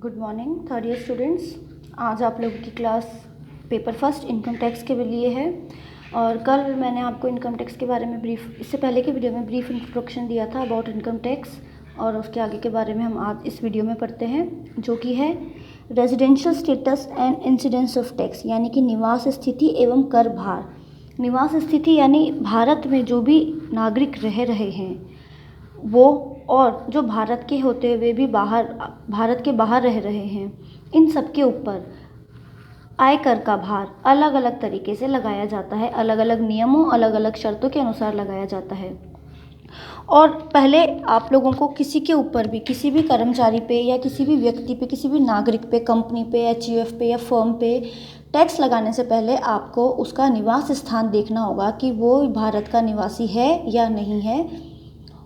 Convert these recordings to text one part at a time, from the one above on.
Good morning third year students. आज आप लोगों की class paper first income tax के लिए है और कल मैंने आपको इनकम टैक्स के बारे में इससे पहले के वीडियो में ब्रीफ इंट्रोडक्शन दिया था अबाउट इनकम टैक्स, और उसके आगे के बारे में हम आज इस वीडियो में पढ़ते हैं, जो कि है residential status and incidence of tax, यानी कि निवास स्थिति एवं कर भार। निवास स्थिति यानी भारत में जो भी नागरिक रह रहे हैं वो, और जो भारत के होते हुए भी भारत के बाहर रह रहे हैं, इन सब के ऊपर आयकर का भार अलग अलग तरीके से लगाया जाता है, अलग अलग नियमों अलग अलग शर्तों के अनुसार लगाया जाता है। और पहले आप लोगों को किसी के ऊपर भी, किसी भी कर्मचारी पे या किसी भी व्यक्ति पे, किसी भी नागरिक पे, कंपनी पे, एचयूएफ पे या फर्म पे टैक्स लगाने से पहले आपको उसका निवास स्थान देखना होगा कि वो भारत का निवासी है या नहीं है,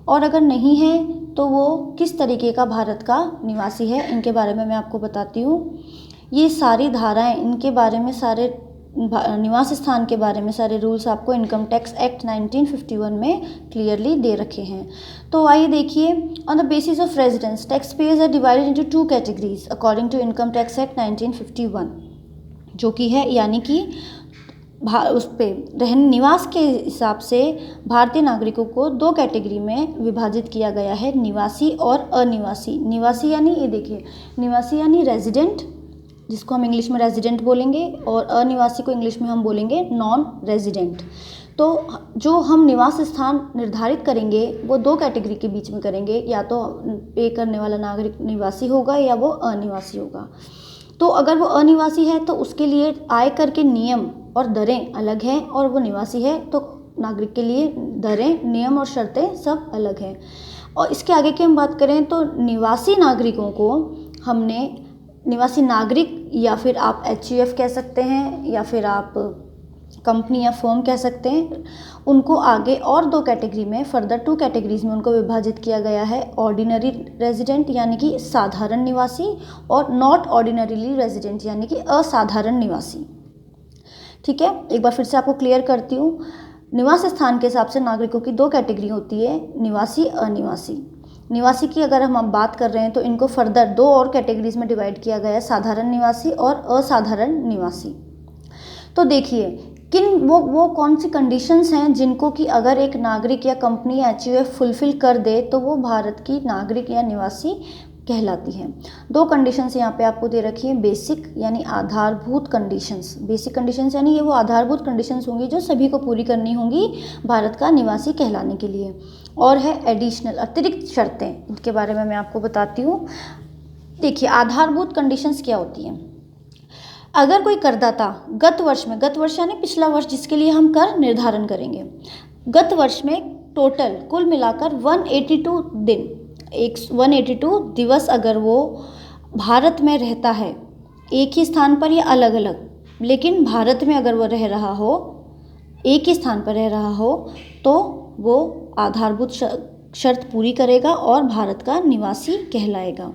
और अगर नहीं है तो वो किस तरीके का भारत का निवासी है। इनके बारे में मैं आपको बताती हूँ। ये सारी धाराएं, इनके बारे में, सारे निवास स्थान के बारे में सारे रूल्स आपको इनकम टैक्स एक्ट 1951 में क्लियरली दे रखे हैं। तो आइए देखिए। On the basis of residence tax payers are divided into two categories according to income tax act 1951, जो कि है, यानी कि उस पे रहने निवास के हिसाब से भारतीय नागरिकों को दो कैटेगरी में विभाजित किया गया है, निवासी और अनिवासी। निवासी यानी, ये देखिए, निवासी यानी रेजिडेंट, जिसको हम इंग्लिश में रेजिडेंट बोलेंगे, और अनिवासी को इंग्लिश में हम बोलेंगे नॉन रेजिडेंट। तो जो हम निवास स्थान निर्धारित करेंगे वो दो कैटेगरी के बीच में करेंगे, या तो पे करने वाला नागरिक निवासी होगा या वो अनिवासी होगा। तो अगर वो अनिवासी है तो उसके लिए आयकर के नियम और दरें अलग हैं, और वो निवासी है तो नागरिक के लिए दरें, नियम और शर्तें सब अलग हैं। और इसके आगे की हम बात करें तो निवासी नागरिकों को हमने, निवासी नागरिक या फिर आप एचयूएफ कह सकते हैं या फिर आप कंपनी या फर्म कह सकते हैं, उनको आगे और दो कैटेगरी में, फर्दर टू कैटेगरीज में उनको विभाजित किया गया है। ऑर्डिनरी रेजिडेंट यानी कि साधारण निवासी, और नॉट ऑर्डिनरीली रेजिडेंट यानी कि असाधारण निवासी। ठीक है, एक बार फिर से आपको क्लियर करती हूँ। निवास स्थान के हिसाब से नागरिकों की दो कैटेगरी होती है, निवासी, अनिवासी। निवासी की अगर हम बात कर रहे हैं तो इनको फर्दर दो और कैटेगरीज में डिवाइड किया गया है, साधारण निवासी और असाधारण निवासी। तो देखिए वो कौन सी कंडीशंस हैं जिनको कि अगर एक नागरिक या कंपनी या एचयूएफ फुलफिल कर दे तो वो भारत की नागरिक या निवासी कहलाती है। दो कंडीशंस यहाँ पे आपको दे रखी है, बेसिक यानी आधारभूत कंडीशंस। बेसिक कंडीशंस यानी ये वो आधारभूत कंडीशंस होंगी जो सभी को पूरी करनी होंगी भारत का निवासी कहलाने के लिए। और है एडिशनल, अतिरिक्त शर्तें, इनके बारे में मैं आपको बताती हूँ। देखिए, आधारभूत कंडीशंस क्या होती हैं। अगर कोई करदाता गत वर्ष यानी पिछला वर्ष जिसके लिए हम कर निर्धारण करेंगे, गत वर्ष में टोटल कुल मिलाकर 182 दिन, 182 दिवस अगर वो भारत में रहता है, एक ही स्थान पर या अलग अलग, लेकिन भारत में अगर वो रह रहा हो, एक ही स्थान पर रह रहा हो, तो वो आधारभूत शर्त पूरी करेगा और भारत का निवासी कहलाएगा।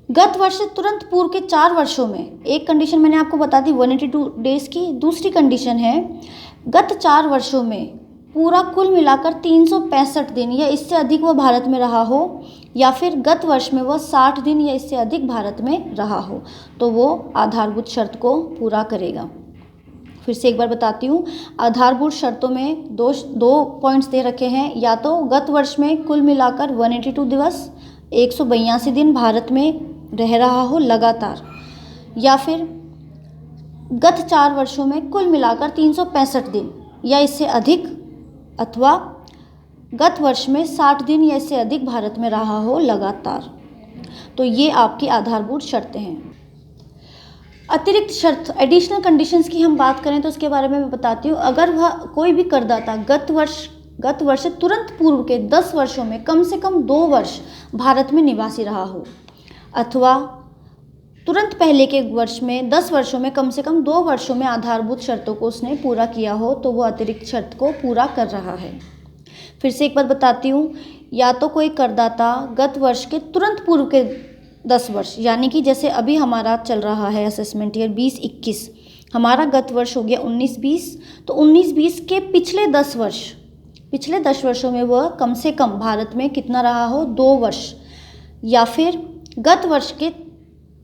गत वर्ष से तुरंत पूर्व के 4 वर्षों में, एक कंडीशन मैंने आपको बता दी 182 डेज की, दूसरी कंडीशन है गत 4 वर्षों में पूरा कुल मिलाकर 365 दिन या इससे अधिक वो भारत में रहा हो, या फिर गत वर्ष में वह 60 दिन या इससे अधिक भारत में रहा हो, तो वो आधारभूत शर्त को पूरा करेगा। फिर से एक बार बताती हूँ, आधारभूत शर्तों में दो पॉइंट्स दे रखे हैं, या तो गत वर्ष में कुल मिलाकर 182 दिवस 182 दिन भारत में रह रहा हो लगातार, या फिर गत 4 वर्षों में कुल मिलाकर 365 दिन या इससे अधिक, अथवा गत वर्ष में 60 दिन या इससे अधिक भारत में रहा हो लगातार। तो ये आपकी आधारभूत शर्तें हैं। अतिरिक्त शर्त, एडिशनल कंडीशंस की हम बात करें तो उसके बारे में मैं बताती हूँ। अगर वह कोई भी करदाता गत वर्ष से तुरंत पूर्व के 10 वर्षों में कम से कम 2 वर्ष भारत में निवासी रहा हो, अथवा तुरंत पहले के वर्ष में 10 वर्षों में कम से कम 2 वर्षों में आधारभूत शर्तों को उसने पूरा किया हो, तो वो अतिरिक्त शर्त को पूरा कर रहा है। फिर से एक बार बताती हूँ, या तो कोई करदाता गत वर्ष के तुरंत पूर्व के 10 वर्ष, यानी कि जैसे अभी हमारा चल रहा है असेसमेंट ईयर 2021, हमारा गत वर्ष हो गया 19-20, तो 19-20 के पिछले 10 वर्षों में वह कम से कम भारत में कितना रहा हो, 2 वर्ष, या फिर गत वर्ष के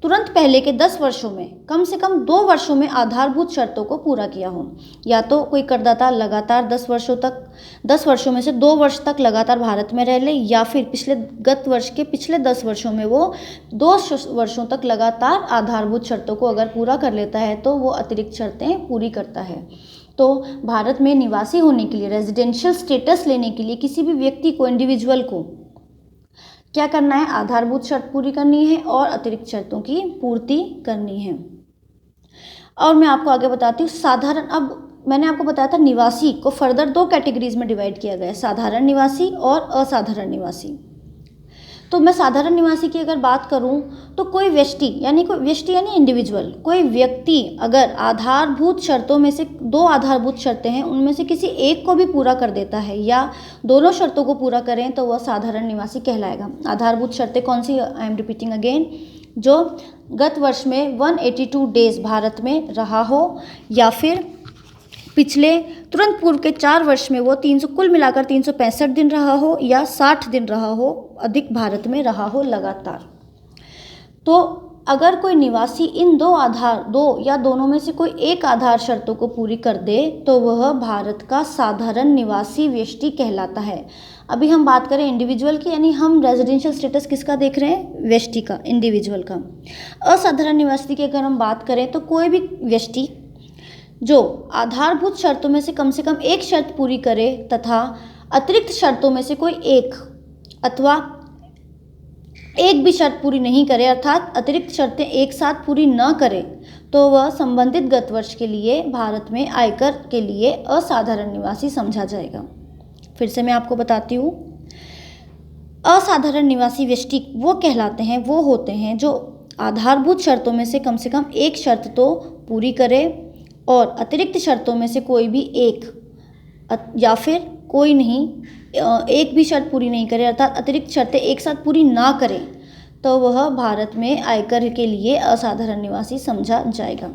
तुरंत पहले के 10 वर्षों में कम से कम 2 वर्षों में आधारभूत शर्तों को पूरा किया हो। या तो कोई करदाता लगातार 10 वर्षों में से 2 वर्ष तक लगातार भारत में रह ले, या फिर गत वर्ष के पिछले 10 वर्षों में वो 2 वर्षों तक लगातार आधारभूत शर्तों को अगर पूरा कर लेता है तो वो अतिरिक्त शर्तें पूरी करता है। तो भारत में निवासी होने के लिए, रेजिडेंशियल स्टेटस लेने के लिए किसी भी व्यक्ति को, इंडिविजुअल को क्या करना है, आधारभूत शर्त पूरी करनी है और अतिरिक्त शर्तों की पूर्ति करनी है। और मैं आपको आगे बताती हूँ साधारण, अब मैंने आपको बताया था निवासी को फर्दर 2 कैटेगरीज में डिवाइड किया गया है, साधारण निवासी और असाधारण निवासी। तो मैं साधारण निवासी की अगर बात करूं तो कोई व्यक्ति यानी इंडिविजुअल, कोई व्यक्ति अगर आधारभूत शर्तों में से 2 आधारभूत शर्तें हैं उनमें से किसी एक को भी पूरा कर देता है या दोनों शर्तों को पूरा करें तो वह साधारण निवासी कहलाएगा। आधारभूत शर्तें कौन सी? आई एम रिपीटिंग अगेन, जो गत वर्ष में 182 डेज भारत में रहा हो, या फिर पिछले तुरंत पूर्व के 4 वर्ष में वो कुल मिलाकर 365 दिन रहा हो या 60 दिन रहा हो, अधिक भारत में रहा हो लगातार। तो अगर कोई निवासी इन 2 या दोनों में से कोई एक आधार शर्तों को पूरी कर दे तो वह भारत का साधारण निवासी व्यक्ति कहलाता है। अभी हम बात करें इंडिविजुअल की, यानी हम रेजिडेंशियल स्टेटस किसका देख रहे हैं? व्यक्ति का, इंडिविजुअल का। असाधारण निवासी की अगर हम बात करें तो कोई भी व्यक्ति जो आधारभूत शर्तों में से कम एक शर्त पूरी करे तथा अतिरिक्त शर्तों में से कोई एक अथवा एक भी शर्त पूरी नहीं करे, अर्थात अतिरिक्त शर्तें एक साथ पूरी न करे, तो वह संबंधित गत वर्ष के लिए भारत में आयकर के लिए असाधारण निवासी समझा जाएगा। फिर से मैं आपको बताती हूँ, असाधारण निवासी व्यक्ति वो कहलाते हैं, वो होते हैं जो आधारभूत शर्तों में से कम एक शर्त तो पूरी करे और अतिरिक्त शर्तों में से कोई भी एक या फिर कोई नहीं, एक भी शर्त पूरी नहीं करे, अर्थात अतिरिक्त शर्तें एक साथ पूरी ना करें, तो वह भारत में आयकर के लिए असाधारण निवासी समझा जाएगा।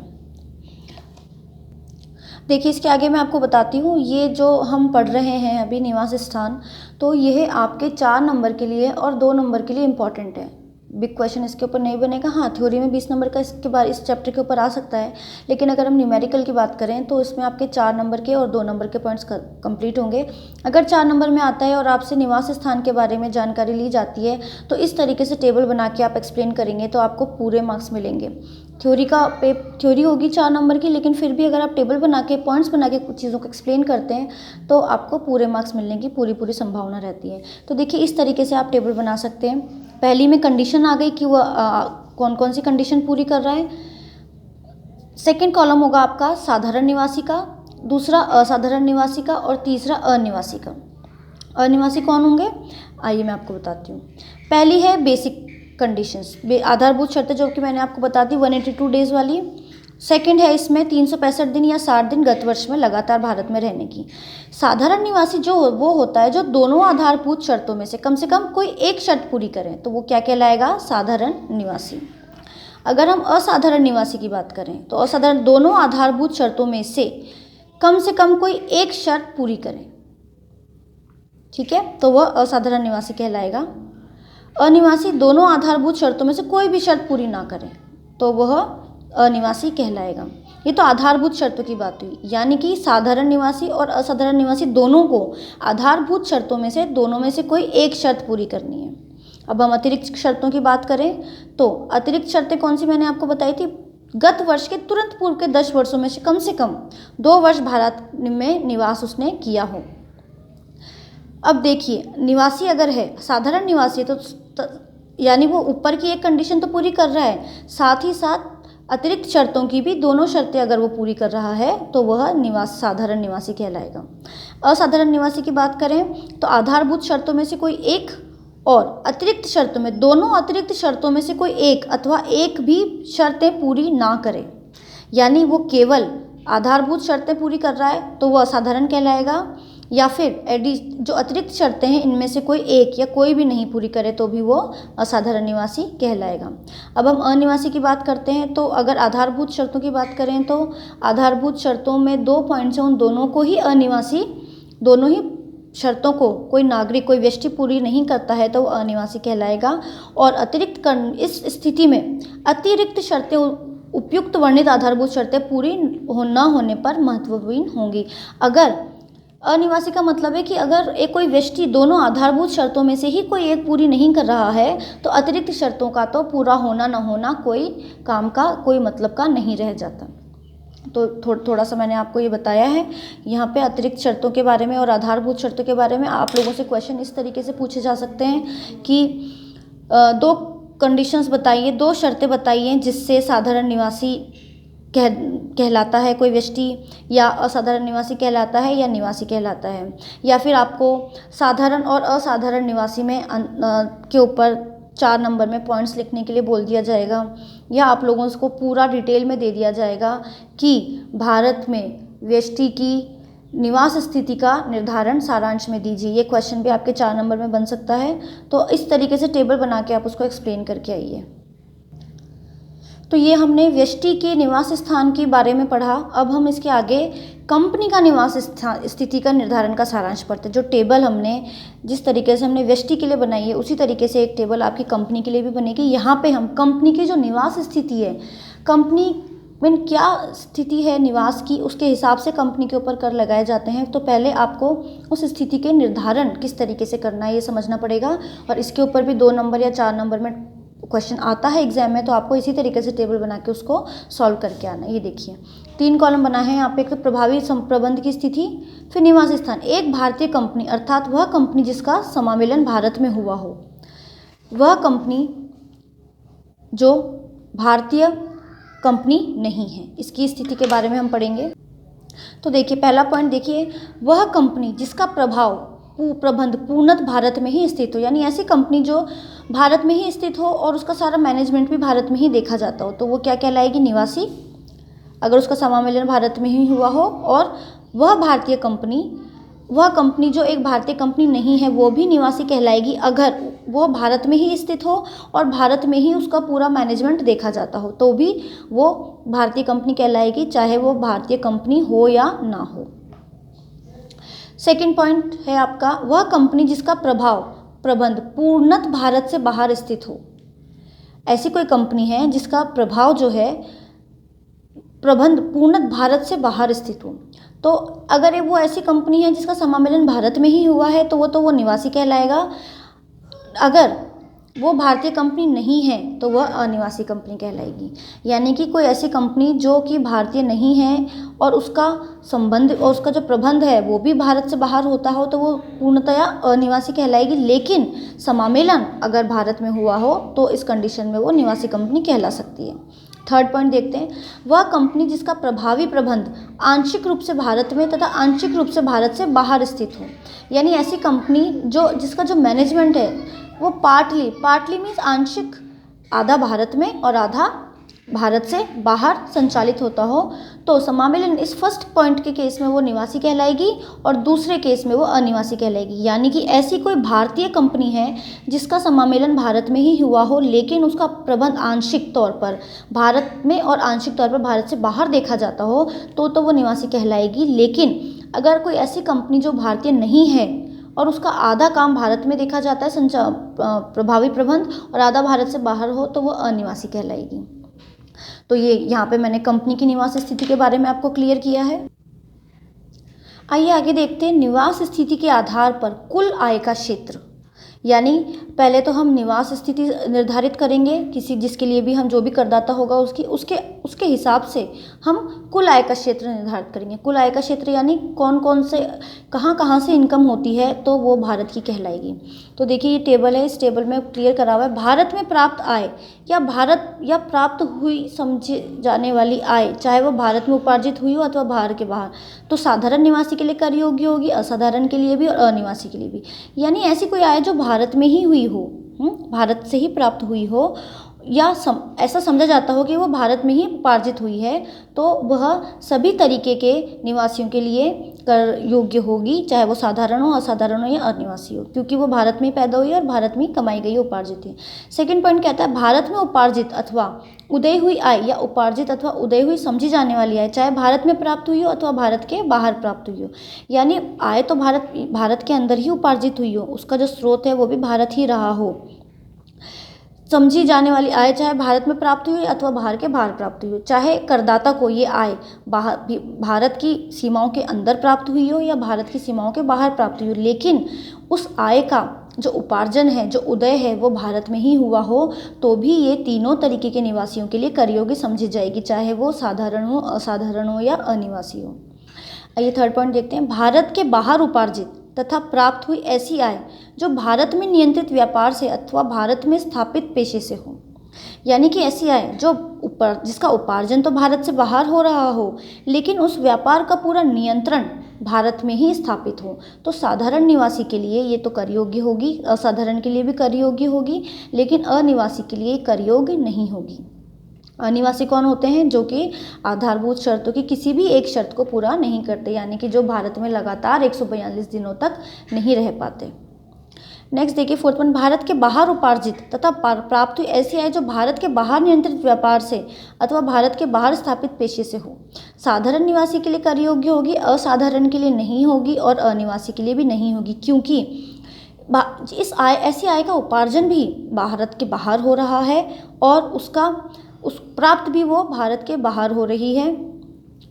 देखिए इसके आगे मैं आपको बताती हूँ, ये जो हम पढ़ रहे हैं अभी निवास स्थान, तो यह आपके 4 नंबर के लिए और 2 नंबर के लिए इम्पॉर्टेंट है। बिग क्वेश्चन इसके ऊपर नहीं बनेगा। हाँ, थ्योरी में 20 नंबर का इसके बाद इस चैप्टर के ऊपर आ सकता है, लेकिन अगर हम न्यूमेरिकल की बात करें तो इसमें आपके 4 नंबर के और 2 नंबर के पॉइंट्स कंप्लीट होंगे। अगर 4 नंबर में आता है और आपसे निवास स्थान के बारे में जानकारी ली जाती है तो इस तरीके से टेबल बना के आप एक्सप्लेन करेंगे तो आपको पूरे मार्क्स मिलेंगे। थ्योरी होगी 4 नंबर की, लेकिन फिर भी अगर आप टेबल बना के, पॉइंट्स बना के कुछ चीज़ों को एक्सप्लेन करते हैं तो आपको पूरे मार्क्स मिलने की पूरी संभावना रहती है। तो देखिए इस तरीके से आप टेबल बना सकते हैं। पहली में कंडीशन आ गई कि वह कौन कौन सी कंडीशन पूरी कर रहा है। सेकंड कॉलम होगा आपका साधारण निवासी का, दूसरा असाधारण निवासी का और तीसरा अनिवासी का। अनिवासी कौन होंगे, आइए मैं आपको बताती हूँ। पहली है बेसिक कंडीशंस, आधारभूत शर्तें, जो कि मैंने आपको बता दी 182 डेज वाली। सेकंड है इसमें 365 दिन या 60 दिन गत वर्ष में लगातार भारत में रहने की। साधारण निवासी जो वो होता है जो दोनों आधारभूत शर्तों में से कम कोई एक शर्त पूरी करें, तो वो क्या कहलाएगा, साधारण निवासी। अगर हम असाधारण निवासी की बात करें तो असाधारण दोनों आधारभूत शर्तों में से कम कोई एक शर्त पूरी करें, ठीक है, तो वह असाधारण निवासी कहलाएगा। अनिवासी दोनों आधारभूत शर्तों में से कोई भी शर्त पूरी ना करें तो वह अनिवासी कहलाएगा। ये तो आधारभूत शर्तों की बात हुई, यानी कि साधारण निवासी और असाधारण निवासी दोनों को आधारभूत शर्तों में से दोनों में से कोई एक शर्त पूरी करनी है। अब हम अतिरिक्त शर्तों की बात करें तो अतिरिक्त शर्तें कौन सी मैंने आपको बताई थी, गत वर्ष के तुरंत पूर्व के 10 वर्षों में से कम 2 वर्ष भारत में निवास उसने किया हो। अब देखिए निवासी अगर है, साधारण निवासी तो यानी वो ऊपर की एक कंडीशन तो पूरी कर रहा है, साथ ही साथ अतिरिक्त शर्तों की भी दोनों शर्तें अगर वो पूरी कर रहा है तो वह साधारण निवासी कहलाएगा। असाधारण निवासी की बात करें तो आधारभूत शर्तों में से कोई एक और अतिरिक्त शर्तों में, दोनों अतिरिक्त शर्तों में से कोई एक अथवा एक भी शर्तें पूरी ना करे, यानी वो केवल आधारभूत शर्तें पूरी कर रहा है तो वह असाधारण कहलाएगा, या फिर जो अतिरिक्त शर्तें हैं इनमें से कोई एक या कोई भी नहीं पूरी करे तो भी वो असाधारण निवासी कहलाएगा। अब हम अनिवासी की बात करते हैं तो अगर आधारभूत शर्तों की बात करें तो आधारभूत शर्तों में 2 पॉइंट्स हैं, उन दोनों को ही अनिवासी, दोनों ही शर्तों को कोई नागरिक, कोई व्यक्ति पूरी नहीं करता है तो वो अनिवासी कहलाएगा। और इस स्थिति में अतिरिक्त शर्तें उपयुक्त वर्णित आधारभूत शर्तें पूरी न होने पर महत्वहीन होंगी। अगर अनिवासी का मतलब है कि अगर एक कोई व्यक्ति दोनों आधारभूत शर्तों में से ही कोई एक पूरी नहीं कर रहा है तो अतिरिक्त शर्तों का तो पूरा होना न होना कोई काम का, कोई मतलब का नहीं रह जाता। तो थोड़ा सा मैंने आपको ये बताया है यहाँ पे अतिरिक्त शर्तों के बारे में और आधारभूत शर्तों के बारे में। आप लोगों से क्वेश्चन इस तरीके से पूछे जा सकते हैं कि दो कंडीशंस बताइए, दो शर्तें बताइए जिससे साधारण निवासी कहलाता है कोई व्यक्ति, या असाधारण निवासी कहलाता है, या निवासी कहलाता है। या फिर आपको साधारण और असाधारण निवासी में के ऊपर 4 नंबर में पॉइंट्स लिखने के लिए बोल दिया जाएगा, या आप लोगों को पूरा डिटेल में दे दिया जाएगा कि भारत में व्यक्ति की निवास स्थिति का निर्धारण सारांश में दीजिए। ये क्वेश्चन भी आपके 4 नंबर में बन सकता है। तो इस तरीके से टेबल बना के आप उसको एक्सप्लेन करके आइए। तो ये हमने व्यक्ति के निवास स्थान के बारे में पढ़ा। अब हम इसके आगे कंपनी का निवास स्थिति का निर्धारण का सारांश पढ़ते हैं। जो टेबल हमने जिस तरीके से हमने व्यक्ति के लिए बनाई है उसी तरीके से एक टेबल आपकी कंपनी के लिए भी बनेगी। यहाँ पे हम कंपनी की जो निवास स्थिति है, कंपनी में क्या स्थिति है निवास की, उसके हिसाब से कंपनी के ऊपर कर लगाए जाते हैं। तो पहले आपको उस स्थिति के निर्धारण किस तरीके से करना है ये समझना पड़ेगा। और इसके ऊपर भी 2 नंबर या 4 नंबर में क्वेश्चन आता है एग्जाम में, तो आपको इसी तरीके से टेबल बना के उसको सॉल्व करके आना है। ये देखिए 3 कॉलम बना है यहाँ पे। एक तो प्रभावी प्रबंध की स्थिति, फिर निवास स्थान। एक भारतीय कंपनी अर्थात वह कंपनी जिसका समामेलन भारत में हुआ हो, वह कंपनी जो भारतीय कंपनी नहीं है, इसकी स्थिति के बारे में हम पढ़ेंगे। तो देखिए पहला पॉइंट देखिए, वह कंपनी जिसका प्रबंध पूर्णतः भारत में ही स्थित हो, यानी ऐसी कंपनी जो भारत में ही स्थित हो और उसका सारा मैनेजमेंट भी भारत में ही देखा जाता हो, तो वो क्या कहलाएगी, निवासी। अगर उसका समामेलन भारत में ही हुआ हो और वह कंपनी जो एक भारतीय कंपनी नहीं है वो भी निवासी कहलाएगी अगर वो भारत में ही स्थित हो और भारत में ही उसका पूरा मैनेजमेंट देखा जाता हो, तो भी वो भारतीय कंपनी कहलाएगी, चाहे वो भारतीय कंपनी हो या ना हो। सेकंड पॉइंट है आपका, वह कंपनी जिसका प्रबंध पूर्णतः भारत से बाहर स्थित हो। ऐसी कोई कंपनी है जिसका प्रबंध पूर्णतः भारत से बाहर स्थित हो। तो अगर वो ऐसी कंपनी है जिसका समामेलन भारत में ही हुआ है तो वो निवासी कहलाएगा। अगर वो भारतीय कंपनी नहीं है तो वह अनिवासी कंपनी कहलाएगी। यानी कि कोई ऐसी कंपनी जो कि भारतीय नहीं है और उसका संबंध और उसका जो प्रबंध है वो भी भारत से बाहर होता हो तो वो पूर्णतया अनिवासी कहलाएगी। लेकिन समामेलन अगर भारत में हुआ हो तो इस कंडीशन में वो निवासी कंपनी कहला सकती है। थर्ड पॉइंट देखते हैं, वह कंपनी जिसका प्रभावी प्रबंध आंशिक रूप से भारत में तथा आंशिक रूप से भारत से बाहर स्थित हो। यानी ऐसी कंपनी जिसका जो मैनेजमेंट है वो पार्टली मीन्स आंशिक, आधा भारत में और आधा भारत से बाहर संचालित होता हो, तो समामेलन इस फर्स्ट पॉइंट के केस में वो निवासी कहलाएगी और दूसरे केस में वो अनिवासी कहलाएगी। यानी कि ऐसी कोई भारतीय कंपनी है जिसका समामेलन भारत में ही हुआ हो लेकिन उसका प्रबंध आंशिक तौर पर भारत में और आंशिक तौर पर भारत से बाहर देखा जाता हो तो वो निवासी कहलाएगी। लेकिन अगर कोई ऐसी कंपनी जो भारतीय नहीं है और उसका आधा काम भारत में देखा जाता है प्रभावी प्रबंध और आधा भारत से बाहर हो तो वो अनिवासी कहलाएगी। तो ये यहाँ पे मैंने कंपनी की निवास स्थिति के बारे में आपको क्लियर किया है। आइए आगे देखते हैं, निवास स्थिति के आधार पर कुल आय का क्षेत्र। यानी पहले तो हम निवास स्थिति निर्धारित करेंगे किसी जिसके लिए भी हम जो भी करदाता होगा उसके हिसाब से हम कुल आय का क्षेत्र निर्धारित करेंगे। कुल आय का क्षेत्र यानी कौन से कहाँ से इनकम होती है तो वो भारत की कहलाएगी। तो देखिए ये टेबल है, इस टेबल में क्लियर करा हुआ है भारत में प्राप्त आय या प्राप्त हुई समझी जाने वाली आय, चाहे वो भारत में उपार्जित हुई हो अथवा बाहर के बाहर, तो साधारण निवासी के लिए कर योग्य होगी, असाधारण के लिए भी और अनिवासी के लिए भी। यानी ऐसी कोई आय जो भारत में ही हुई हो, भारत से ही प्राप्त हुई हो, ऐसा समझा जाता हो कि वो भारत में ही उपार्जित हुई है, तो वह सभी तरीके के निवासियों के लिए कर योग्य होगी, चाहे वो साधारण हो, असाधारण हो या अनिवासी हो, क्योंकि वो भारत में ही पैदा हुई है और भारत में ही कमाई गई उपार्जित है। सेकंड पॉइंट कहता है भारत में उपार्जित अथवा उदय हुई आय या उपार्जित अथवा उदय हुई समझी जाने वाली आय चाहे भारत में प्राप्त हुई हो अथवा भारत के बाहर प्राप्त हुई हो। यानी आय तो भारत के अंदर ही उपार्जित हुई हो, उसका जो स्रोत है वो भी भारत ही रहा हो। समझी जाने वाली आय चाहे भारत में प्राप्त हुई अथवा बाहर के बाहर प्राप्त हुई हो, चाहे करदाता को ये आय भारत की सीमाओं के अंदर प्राप्त हुई हो या भारत की सीमाओं के बाहर प्राप्त हुई हो, लेकिन उस आय का जो उपार्जन है, जो उदय है, वो भारत में ही हुआ हो, तो भी ये तीनों तरीके के निवासियों के लिए कर योग्य समझी जाएगी, चाहे वो साधारण हो, असाधारण हो या अनिवासी हो। आइए थर्ड पॉइंट देखते हैं। भारत के बाहर उपार्जित तथा प्राप्त हुई ऐसी आय जो भारत में नियंत्रित व्यापार से अथवा भारत में स्थापित पेशे से हो। यानी कि ऐसी आय जो जिसका उपार्जन तो भारत से बाहर हो रहा हो, लेकिन उस व्यापार का पूरा नियंत्रण भारत में ही स्थापित हो, तो साधारण निवासी के लिए ये तो कर योग्य होगी, असाधारण के लिए भी कर योग्य होगी, लेकिन अनिवासी के लिए कर योग्य नहीं होगी। अनिवासी कौन होते हैं? जो कि आधारभूत शर्तों की किसी भी एक शर्त को पूरा नहीं करते, यानी कि जो भारत में लगातार 142 दिनों तक नहीं रह पाते। नेक्स्ट देखिए फोर्थ पॉइंट। भारत के बाहर उपार्जित तथा प्राप्त हुई ऐसी आय जो भारत के बाहर नियंत्रित व्यापार से अथवा भारत के बाहर स्थापित पेशे से हो। साधारण निवासी के लिए कर योग्य होगी, असाधारण के लिए नहीं होगी और अनिवासी के लिए भी नहीं होगी, क्योंकि ऐसी आय का उपार्जन भी भारत के बाहर हो रहा है और उस प्राप्त भी वो भारत के बाहर हो रही है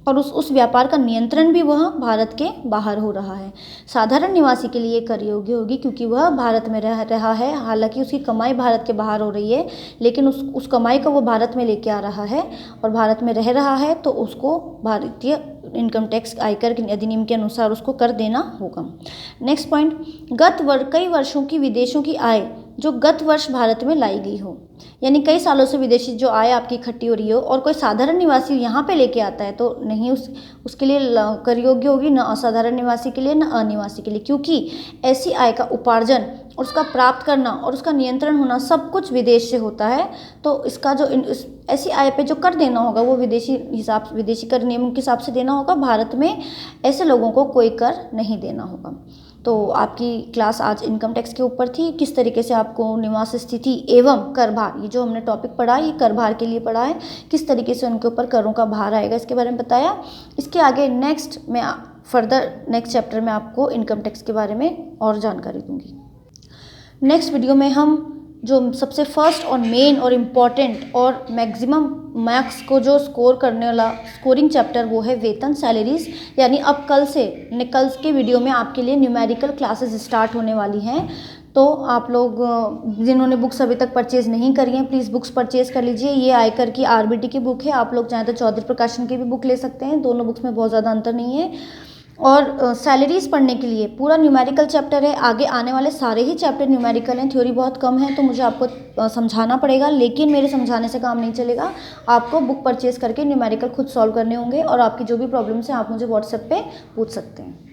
और उस व्यापार का नियंत्रण भी वह भारत के बाहर हो रहा है। साधारण निवासी के लिए कर योग्य होगी क्योंकि वह भारत में रह रहा है, हालांकि उसकी कमाई भारत के बाहर हो रही है, लेकिन उस कमाई को वो भारत में लेके आ रहा है और भारत में रह रहा है, तो उसको भारतीय इनकम टैक्स आयकर अधिनियम के अनुसार उसको कर देना होगा। Next point. कई वर्षों की विदेशों की आय जो गत वर्ष भारत में लाई गई हो। यानी कई सालों से विदेशी जो आय आपकी इकट्ठी हो रही हो और कोई साधारण निवासी यहाँ पे लेके आता है, तो नहीं उसके लिए कर योग्य होगी, न असाधारण निवासी के लिए न अनिवासी के लिए, क्योंकि ऐसी आय का उपार्जन और उसका प्राप्त करना और उसका नियंत्रण होना सब कुछ विदेश से होता है। तो इसका जो ऐसी आय पे जो कर देना होगा वो विदेशी कर नियम के हिसाब से देना होगा। भारत में ऐसे लोगों को कोई कर नहीं देना होगा। तो आपकी क्लास आज इनकम टैक्स के ऊपर थी, किस तरीके से आपको निवास स्थिति एवं कर भार, ये जो हमने टॉपिक पढ़ा ये कर भार के लिए पढ़ा है, किस तरीके से उनके ऊपर करों का भार आएगा इसके बारे में बताया। इसके आगे नेक्स्ट चैप्टर में आपको इनकम टैक्स के बारे में और जानकारी दूंगी। नेक्स्ट वीडियो में हम जो सबसे फर्स्ट और मेन और इम्पॉर्टेंट और मैक्सिमम मार्क्स को जो स्कोर करने वाला स्कोरिंग चैप्टर वो है वेतन, सैलरीज। यानी अब कल के वीडियो में आपके लिए न्यूमेरिकल क्लासेस स्टार्ट होने वाली हैं। तो आप लोग जिन्होंने बुक्स अभी तक परचेज़ नहीं करी हैं, प्लीज़ बुक्स परचेज़ कर लीजिए। ये आयकर की आरबीटी की बुक है, आप लोग चाहें तो चौधरी प्रकाशन की भी बुक ले सकते हैं, दोनों बुक्स में बहुत ज़्यादा अंतर नहीं है। और सैलरीज पढ़ने के लिए पूरा न्यूमेरिकल चैप्टर है, आगे आने वाले सारे ही चैप्टर न्यूमेरिकल हैं, थ्योरी बहुत कम है, तो मुझे आपको समझाना पड़ेगा, लेकिन मेरे समझाने से काम नहीं चलेगा। आपको बुक परचेज़ करके न्यूमेरिकल खुद सॉल्व करने होंगे और आपकी जो भी प्रॉब्लम्स हैं आप मुझे व्हाट्सएप पे पूछ सकते हैं।